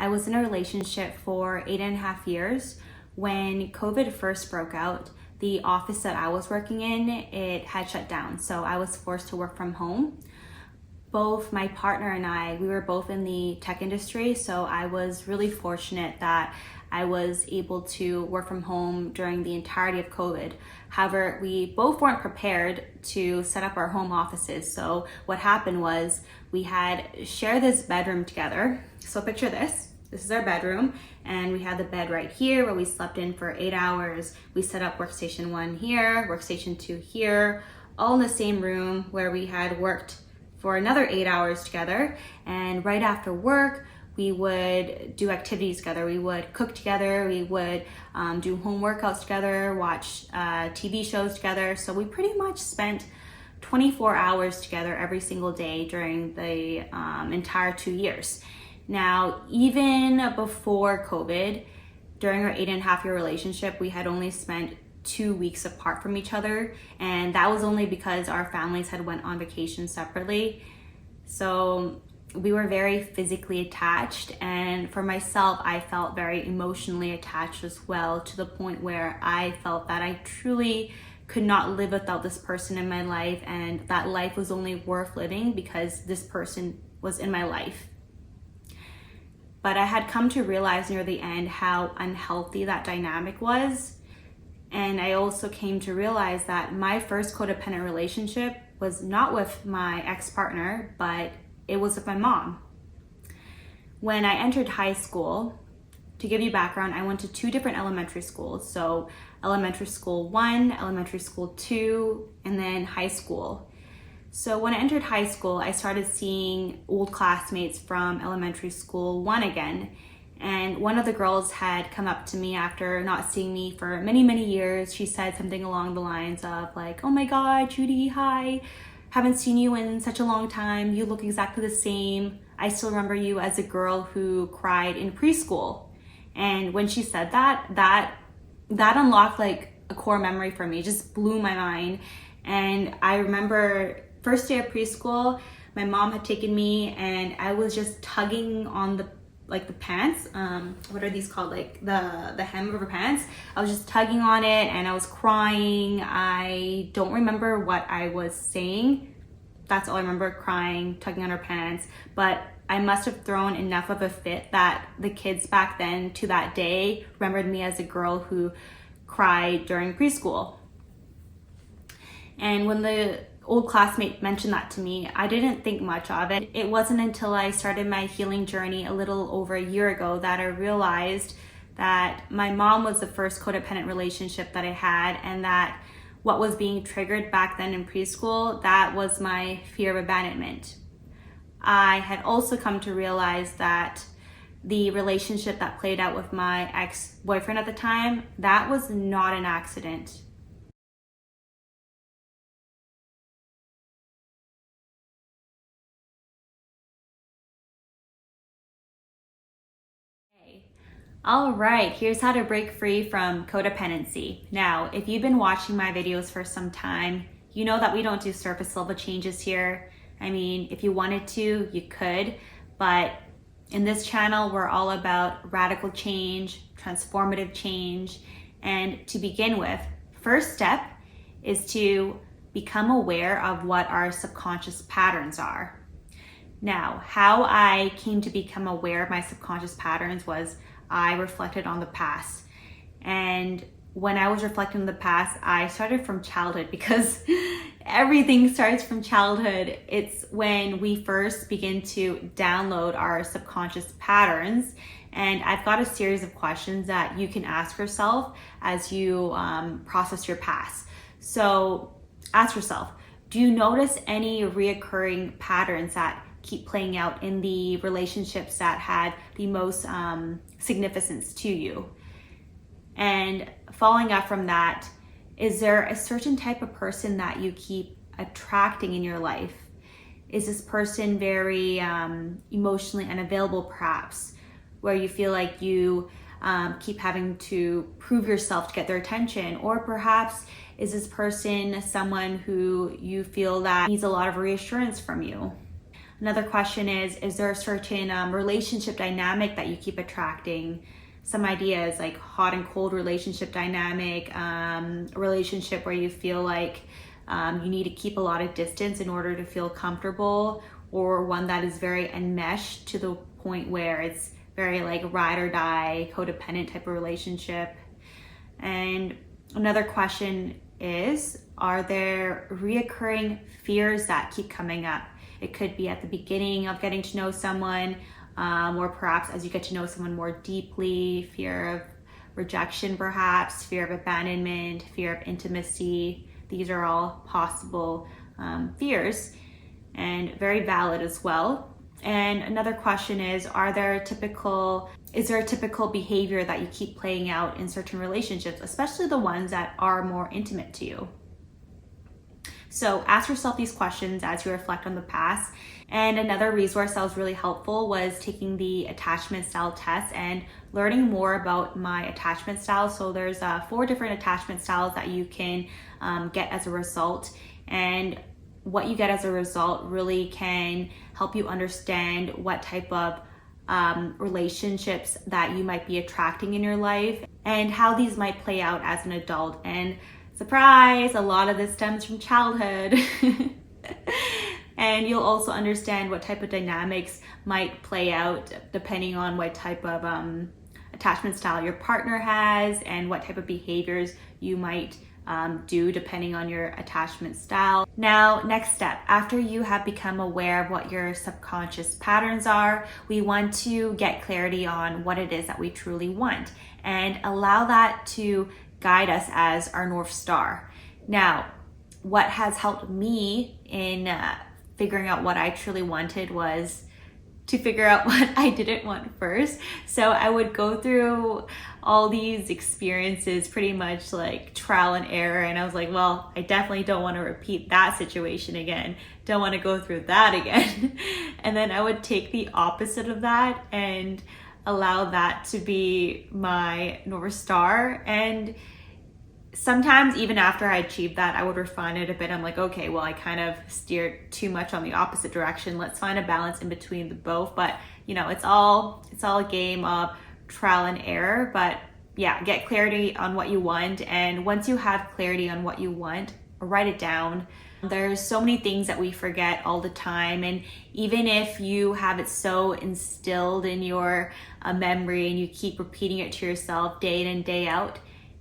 I was in a relationship for 8.5 years. When COVID first broke out, the office that I was working in, it had shut down. So I was forced to work from home. Both my partner and I, we were both in the tech industry. So I was really fortunate that I was able to work from home during the entirety of COVID. However, we both weren't prepared to set up our home offices. So what happened was we had shared this bedroom together. So picture this. This is our bedroom, and we had the bed right here where we slept in for 8 hours. We set up workstation 1 here, workstation 2 here, all in the same room where we had worked for another 8 hours together. And right after work, we would do activities together. We would cook together. We would do home workouts together, watch TV shows together. So we pretty much spent 24 hours together every single day during the entire 2 years. Now, even before COVID, during our 8.5 year relationship, we had only spent 2 weeks apart from each other. And that was only because our families had went on vacation separately. So we were very physically attached. And for myself, I felt very emotionally attached as well, to the point where I felt that I truly could not live without this person in my life. And that life was only worth living because this person was in my life. But I had come to realize near the end how unhealthy that dynamic was. And I also came to realize that my first codependent relationship was not with my ex-partner, but it was with my mom. When I entered high school, to give you background, I went to 2 different elementary schools. So elementary school 1, elementary school 2, and then high school. So when I entered high school, I started seeing old classmates from elementary school 1 again. And one of the girls had come up to me after not seeing me for many, many years. She said something along the lines of like, "Oh my God, Judy, hi. Haven't seen you in such a long time. You look exactly the same. I still remember you as a girl who cried in preschool." And when she said that unlocked like a core memory for me. It just blew my mind. And I remember first day of preschool, my mom had taken me and I was just tugging on the pants. What are these called? Like the hem of her pants. I was just tugging on it and I was crying. I don't remember what I was saying. That's all I remember, crying, tugging on her pants. But I must have thrown enough of a fit that the kids back then to that day remembered me as a girl who cried during preschool. And when the old classmate mentioned that to me, I didn't think much of it. It wasn't until I started my healing journey a little over a year ago that I realized that my mom was the first codependent relationship that I had, and that what was being triggered back then in preschool, that was my fear of abandonment. I had also come to realize that the relationship that played out with my ex-boyfriend at the time, that was not an accident. All right, here's how to break free from codependency. Now, if you've been watching my videos for some time, you know that we don't do surface level changes here. I mean, if you wanted to, you could, but in this channel, we're all about radical change, transformative change. And to begin with, first step is to become aware of what our subconscious patterns are. Now, how I came to become aware of my subconscious patterns was I reflected on the past. And when I was reflecting on the past, I started from childhood, because everything starts from childhood. It's when we first begin to download our subconscious patterns. And I've got a series of questions that you can ask yourself as you process your past. So ask yourself, do you notice any reoccurring patterns that keep playing out in the relationships that had the most significance to you? And following up from that, is there a certain type of person that you keep attracting in your life? Is this person very emotionally unavailable, perhaps, where you feel like you keep having to prove yourself to get their attention? Or perhaps is this person someone who you feel that needs a lot of reassurance from you? Another question is there a certain relationship dynamic that you keep attracting? Some ideas like hot and cold relationship dynamic, a relationship where you feel like you need to keep a lot of distance in order to feel comfortable, or one that is very enmeshed to the point where it's very like ride or die, codependent type of relationship. And another question is, are there reoccurring fears that keep coming up? It could be at the beginning of getting to know someone, or perhaps as you get to know someone more deeply, fear of rejection perhaps, fear of abandonment, fear of intimacy. These are all possible fears and very valid as well. And another question is there a typical behavior that you keep playing out in certain relationships, especially the ones that are more intimate to you? So ask yourself these questions as you reflect on the past. And another resource that was really helpful was taking the attachment style test and learning more about my attachment style. So there's 4 different attachment styles that you can get as a result. And what you get as a result really can help you understand what type of relationships that you might be attracting in your life and how these might play out as an adult. And surprise, a lot of this stems from childhood. And you'll also understand what type of dynamics might play out depending on what type of attachment style your partner has and what type of behaviors you might do depending on your attachment style. Now, next step, after you have become aware of what your subconscious patterns are, we want to get clarity on what it is that we truly want and allow that to guide us as our North Star. Now, what has helped me in figuring out what I truly wanted was to figure out what I didn't want first. So I would go through all these experiences, pretty much like trial and error. And I was like, well, I definitely don't want to repeat that situation again. Don't want to go through that again. And then I would take the opposite of that and allow that to be my North Star. And sometimes even after I achieved that, I would refine it a bit. I'm like, okay, well, I kind of steered too much on the opposite direction. Let's find a balance in between the both. But you know, it's all a game of trial and error. But yeah, get clarity on what you want. And once you have clarity on what you want, write it down. There's so many things that we forget all the time. And even if you have it so instilled in your memory and you keep repeating it to yourself day in and day out,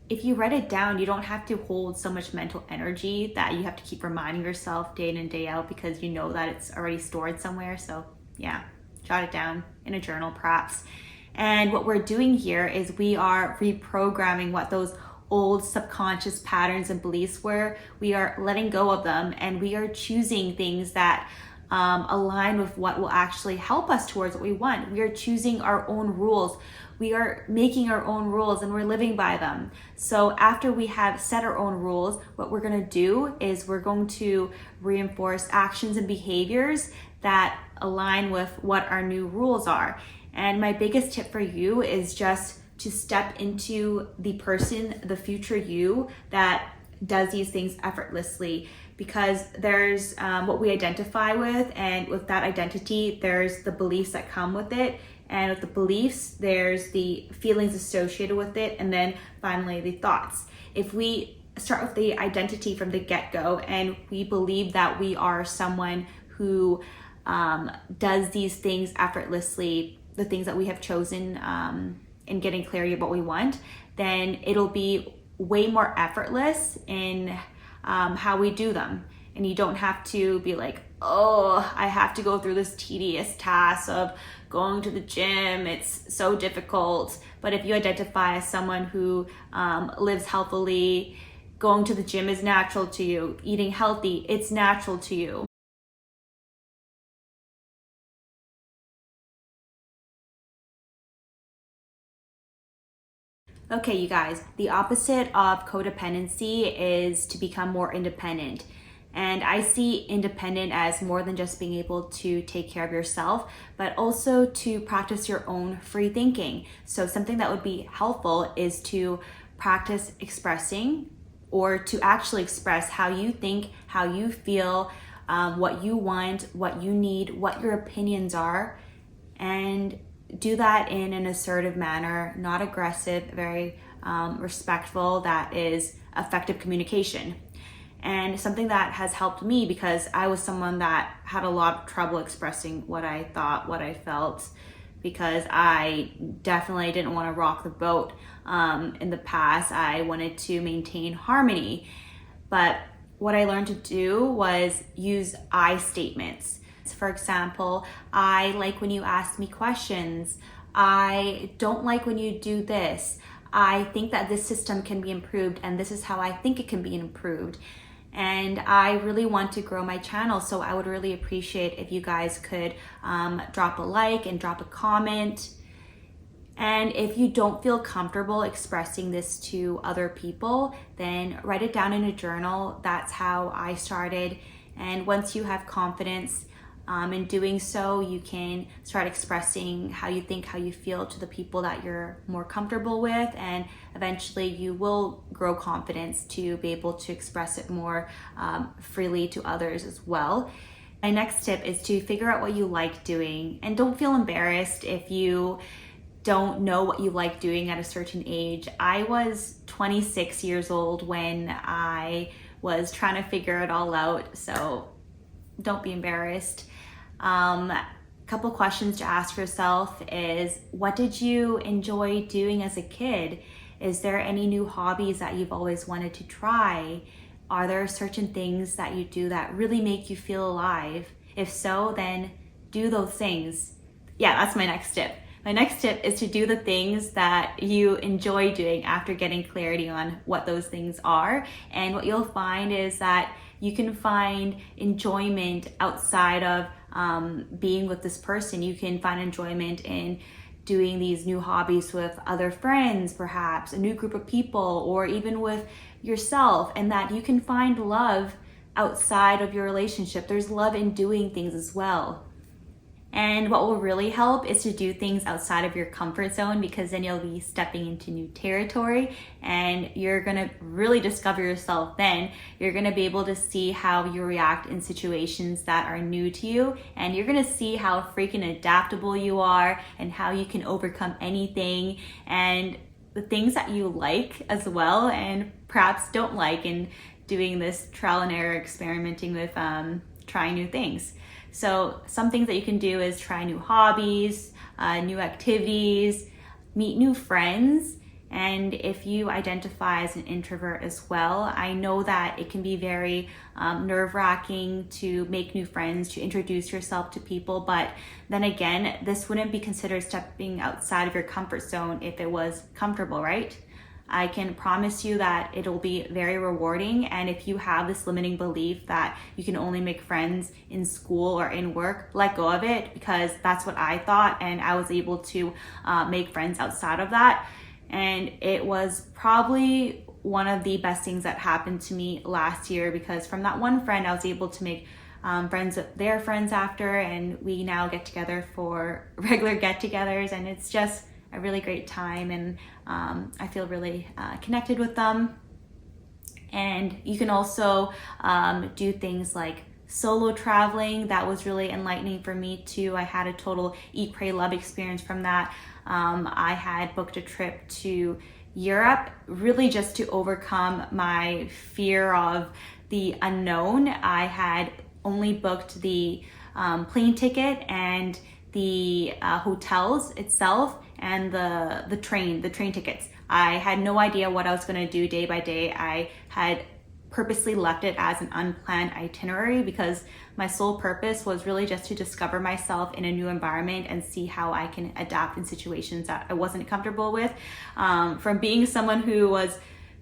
if you write it down, you don't have to hold so much mental energy that you have to keep reminding yourself day in and day out because you know that it's already stored somewhere. So yeah, jot it down in a journal perhaps. And what we're doing here is we are reprogramming what those old subconscious patterns and beliefs were. We are letting go of them and we are choosing things that align with what will actually help us towards what we want. We are choosing our own rules. We are making our own rules and we're living by them. So after we have set our own rules, what we're going to do is we're going to reinforce actions and behaviors that align with what our new rules are. And my biggest tip for you is just to step into the person, the future you that does these things effortlessly, because there's what we identify with, and with that identity, there's the beliefs that come with it. And with the beliefs, there's the feelings associated with it, and then finally the thoughts. If we start with the identity from the get-go and we believe that we are someone who does these things effortlessly, the things that we have chosen in getting clarity of what we want, then it'll be way more effortless in how we do them. And you don't have to be like, oh, I have to go through this tedious task of going to the gym. It's so difficult. But if you identify as someone who lives healthily, going to the gym is natural to you. Eating healthy, it's natural to you. Okay, you guys, the opposite of codependency is to become more independent. And I see independent as more than just being able to take care of yourself, but also to practice your own free thinking. So something that would be helpful is to practice expressing, or to actually express how you think, how you feel, what you want, what you need, what your opinions are, and do that in an assertive manner, not aggressive, very respectful, that is effective communication. And something that has helped me, because I was someone that had a lot of trouble expressing what I thought, what I felt, because I definitely didn't want to rock the boat. In the past, I wanted to maintain harmony. But what I learned to do was use I statements. For example, I like when you ask me questions. I don't like when you do this. I think that this system can be improved, and this is how I think it can be improved. And I really want to grow my channel, so I would really appreciate if you guys could drop a like and drop a comment. And if you don't feel comfortable expressing this to other people, then write it down in a journal. That's how I started. And once you have confidence in doing so, you can start expressing how you think, how you feel to the people that you're more comfortable with, and eventually you will grow confidence to be able to express it more freely to others as well. My next tip is to figure out what you like doing, and don't feel embarrassed if you don't know what you like doing at a certain age. I was 26 years old when I was trying to figure it all out, so don't be embarrassed. Couple questions to ask yourself is, what did you enjoy doing as a kid? Is there any new hobbies that you've always wanted to try? Are there certain things that you do that really make you feel alive? If so, then do those things. Yeah, that's my next tip. My next tip is to do the things that you enjoy doing after getting clarity on what those things are. And what you'll find is that you can find enjoyment outside of being with this person. You can find enjoyment in doing these new hobbies with other friends, perhaps a new group of people, or even with yourself, and that you can find love outside of your relationship. There's love in doing things as well. And what will really help is to do things outside of your comfort zone, because then you'll be stepping into new territory and you're gonna really discover yourself then. You're gonna be able to see how you react in situations that are new to you, and you're gonna see how freaking adaptable you are and how you can overcome anything, and the things that you like as well and perhaps don't like, in doing this trial and error experimenting with trying new things. So some things that you can do is try new hobbies, new activities, meet new friends. And if you identify as an introvert as well, I know that it can be very nerve-wracking to make new friends, to introduce yourself to people. But then again, this wouldn't be considered stepping outside of your comfort zone if it was comfortable, right? I can promise you that it'll be very rewarding. And if you have this limiting belief that you can only make friends in school or in work, let go of it, because that's what I thought. And I was able to make friends outside of that. And it was probably one of the best things that happened to me last year, because from that one friend, I was able to make friends with their friends after, and we now get together for regular get-togethers, and it's just a really great time, and I feel really connected with them. And you can also do things like solo traveling. That was really enlightening for me too. I had a total eat, pray, love experience from that. I had booked a trip to Europe, really just to overcome my fear of the unknown. I had only booked the plane ticket and the hotels itself, and the train tickets. I had no idea what I was going to do day by day. I had purposely left it as an unplanned itinerary, because my sole purpose was really just to discover myself in a new environment and see how I can adapt in situations that I wasn't comfortable with. From being someone who was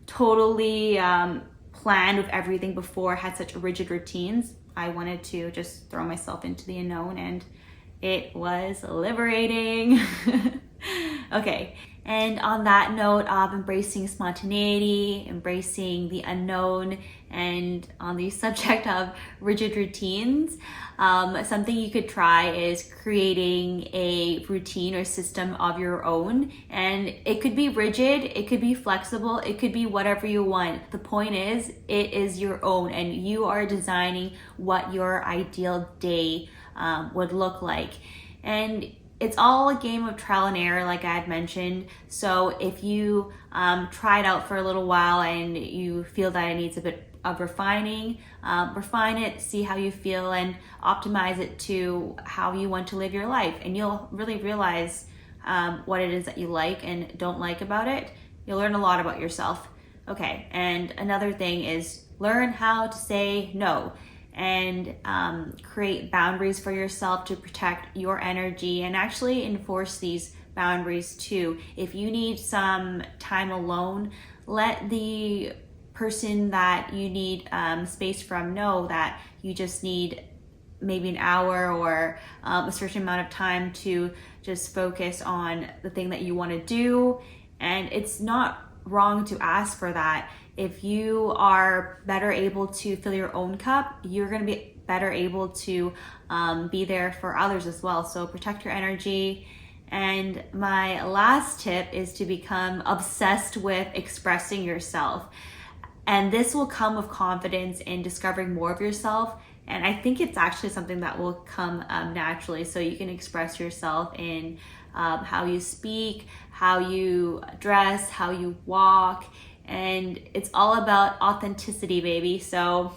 totally planned with everything before, had such rigid routines, I wanted to just throw myself into the unknown, and it was liberating. Okay, And on that note of embracing spontaneity, embracing the unknown, and on the subject of rigid routines, something you could try is creating a routine or system of your own. And it could be rigid, it could be flexible, it could be whatever you want. The point is, it is your own, and you are designing what your ideal day would look like. And it's all a game of trial and error, like I had mentioned. So if you try it out for a little while and you feel that it needs a bit of refining, refine it, see how you feel, and optimize it to how you want to live your life. And you'll really realize what it is that you like and don't like about it. You'll learn a lot about yourself. Okay, and another thing is learn how to say no, and create boundaries for yourself to protect your energy and actually enforce these boundaries too. If you need some time alone, let the person that you need space from know that you just need maybe an hour or a certain amount of time to just focus on the thing that you want to do. And it's not wrong to ask for that. If you are better able to fill your own cup, you're going to be better able to be there for others as well. So protect your energy. And my last tip is to become obsessed with expressing yourself. And this will come with confidence in discovering more of yourself. And I think it's actually something that will come naturally. So you can express yourself in how you speak, how you dress, how you walk. And it's all about authenticity, baby. So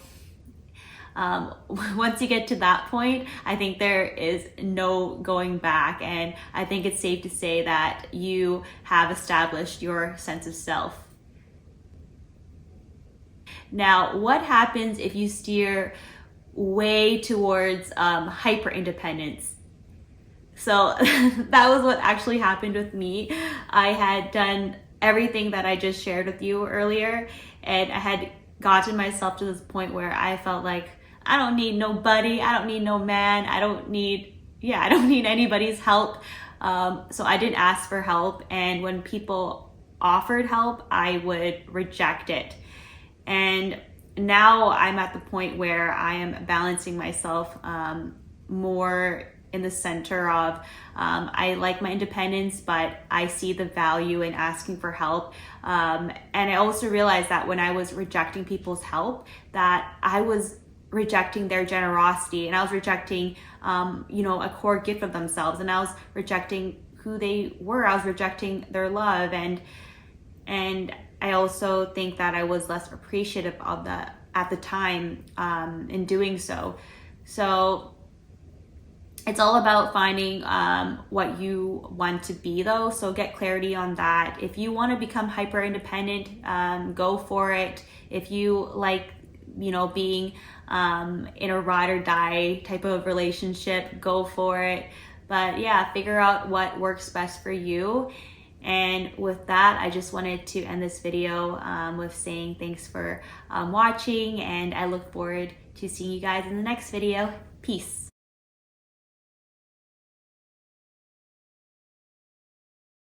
once you get to that point, I think there is no going back. And I think it's safe to say that you have established your sense of self. Now, what happens if you steer way towards hyper independence? So that was what actually happened with me. I had done everything that I just shared with you earlier, and I had gotten myself to this point where I felt like I don't need nobody, I don't need no man, I don't need anybody's help. So I didn't ask for help, and when people offered help, I would reject it. And now I'm at the point where I am balancing myself more in the center of I like my independence, but I see the value in asking for help. And I also realized that when I was rejecting people's help, that I was rejecting their generosity, and I was rejecting a core gift of themselves, and I was rejecting who they were. I was rejecting their love, and I also think that I was less appreciative of that at the time in doing so. So it's all about finding what you want to be, though. So get clarity on that. If you want to become hyper independent, go for it. If you like, being in a ride or die type of relationship, go for it. But yeah, figure out what works best for you. And with that, I just wanted to end this video with saying thanks for watching, and I look forward to seeing you guys in the next video. Peace.